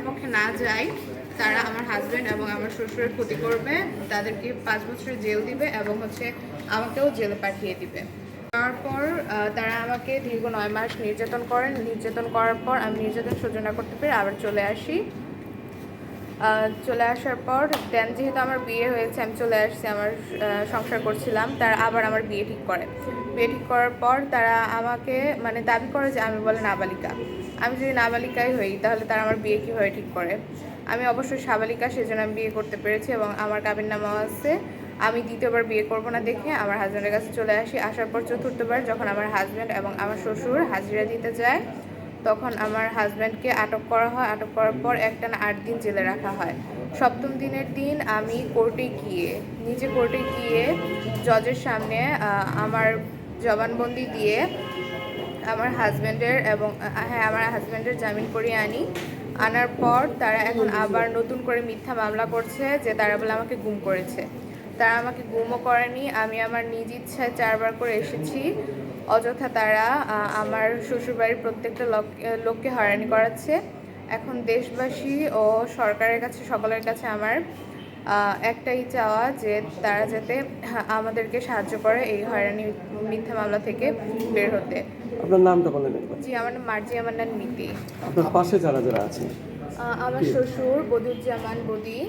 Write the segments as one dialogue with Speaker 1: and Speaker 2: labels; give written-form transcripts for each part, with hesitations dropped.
Speaker 1: পক্ষে না যাই, তারা আমার হাজব্যান্ড এবং আমার শ্বশুরের ক্ষতি করবে, তাদেরকে 5 বছরের জেল দিবে এবং আমাকেও জেলে পাঠিয়ে দিবে। তারপর তারা আমাকে দীর্ঘ 9 মাস নির্যাতন করেন। নির্যাতন করার পর আমি নির্যাতন সহ্য না করতে পেরে আবার চলে আসি। চলে আসার পর দেন যেহেতু আমার বিয়ে হয়েছে, আমি চলে আসছি, আমার সংসার করছিলাম। তারা আবার আমার বিয়ে ঠিক করে। বিয়ে ঠিক করার পর তারা আমাকে মানে দাবি করে যে আমি বলে নাবালিকা। আমি যদি নাবালিকাই হই তাহলে তারা আমার বিয়ে কীভাবে ঠিক করে? আমি অবশ্যই সাবালিকা, সেজন্য আমি বিয়ে করতে পেরেছি এবং আমার কাবিননামাও আছে। আমি দ্বিতীয়বার বিয়ে করব না দেখে আমার হাজব্যান্ডের কাছে চলে আসি। আসার পর চতুর্থবার যখন আমার হাজব্যান্ড এবং আমার শ্বশুর হাজিরা দিতে যায়, তখন আমার হাজব্যান্ডকে আটক করা হয়। আটক করার পর একটানা 8 দিন জেলে রাখা হয়। 7ম দিনের দিন আমি নিজে কোর্টে গিয়ে জজের সামনে আমার জবানবন্দি দিয়ে আমার হাজব্যান্ডের জামিন করিয়ে আনার পর তারা এখন আবার নতুন করে মিথ্যা মামলা করছে যে তারা বলে আমাকে গুম করেছে। তারা আমাকে গুমও করেনি। আমি আমার নিজ ইচ্ছায় 4 বার করে এসেছি। অযথা তারা আমার শ্বশুরবাড়ির প্রত্যেকটা লোককে হয়রানি করাচ্ছে। এখন দেশবাসী ও সরকারের কাছে, সকলের কাছে আমার একটাই চাওয়া যে তারা যাতে আমাদেরকে সাহায্য করে এই হয়রানি মিথ্যা মামলা থেকে বের হতে।
Speaker 2: আপনার নামটা বলেন একবার।
Speaker 1: জি, আমার নাম মার্জিয়া মান্নান মিতি।
Speaker 2: আপনার পাশে যারা যারা আছে?
Speaker 1: আমার শ্বশুর বদিউজ্জামান বদি,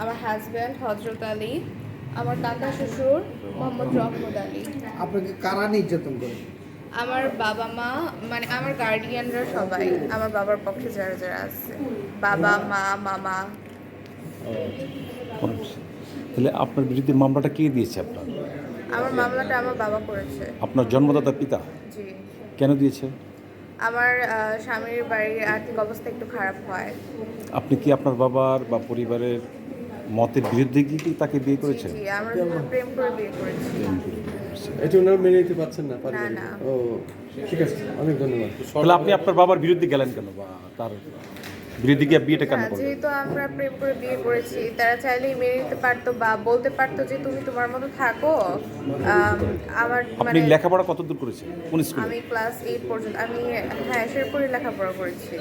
Speaker 1: আমার হাজব্যান্ড হযরত আলী, আমার কাকা শ্বশুর মোহাম্মদ রহমত আলী।
Speaker 3: আপনাকে কারা নির্যাতন করে?
Speaker 1: আমার বাবা মা, মানে আমার গার্ডিয়ানরা সবাই, আমার বাবার পক্ষে যারা যারা আছে, বাবা মা মামা।
Speaker 4: তাহলে আপনার বিরুদ্ধে মামলাটা কে দিয়েছে আপনার?
Speaker 1: আমার মামলাটা আমার বাবা করেছে।
Speaker 4: আপনার জন্মদাতা পিতা?
Speaker 1: জি।
Speaker 4: কেন দিয়েছে?
Speaker 1: আমার স্বামীর বাড়ির আর্থিক অবস্থা একটু খারাপ হয়।
Speaker 4: আপনি কি আপনার বাবার বা পরিবারের মতের বিরুদ্ধে গিয়ে কি তাকে বিয়ে করেছেন?
Speaker 1: জি, আমরা প্রেম করে বিয়ে করেছি।
Speaker 2: এটা ওনারা মেনে নিতে পারছেন না?
Speaker 1: না।
Speaker 2: ও ঠিক আছে, অনেক ধন্যবাদ।
Speaker 4: তাহলে আপনি আপনার বাবার বিরুদ্ধে গেলেন কেন, বা তার বিরুদ্ধে গিয়ে বিয়েটা কেন করলেন?
Speaker 1: যেহেতু আমরা প্রেম করে বিয়ে করেছি, তারা চাইলেই মেনে নিতে পারতো বা বলতে পারতো যে তুমি তোমার মতো থাকো। আমার
Speaker 4: আপনি লেখাপড়া কতদূর করেছেন? কোন স্কুলে?
Speaker 1: আমি ক্লাস 8 পর্যন্ত। শেরপুরে লেখাপড়া করেছি।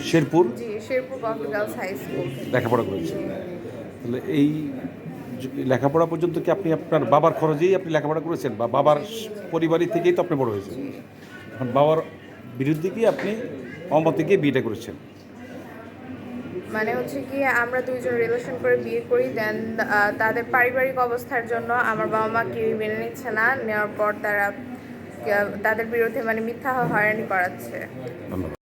Speaker 4: শেরপুর?
Speaker 1: জি, Sherpur government girls high school
Speaker 4: লেখাপড়া করেছেন। তাহলে এই লেখাপড়া পর্যন্ত কি আপনি আপনার বাবার খরচেই আপনি লেখাপড়া করেছেন, বা বাবার পরিবারই থেকেই তো আপনি বড় হয়েছেন? এখন বাবার বিরুদ্ধে গিয়ে আপনি অমতে গিয়ে বিয়েটা করেছেন।
Speaker 1: মানে হচ্ছে কি, আমরা দুইজন রিলেশন করে বিয়ে করি, দেন তাদের পারিবারিক অবস্থার জন্য আমার বাবা মা কেউই মেনে নিচ্ছে না। নেওয়ার পর তারা তাদের বিরুদ্ধে মানে মিথ্যা হয়রানি করাচ্ছে।
Speaker 4: ধন্যবাদ।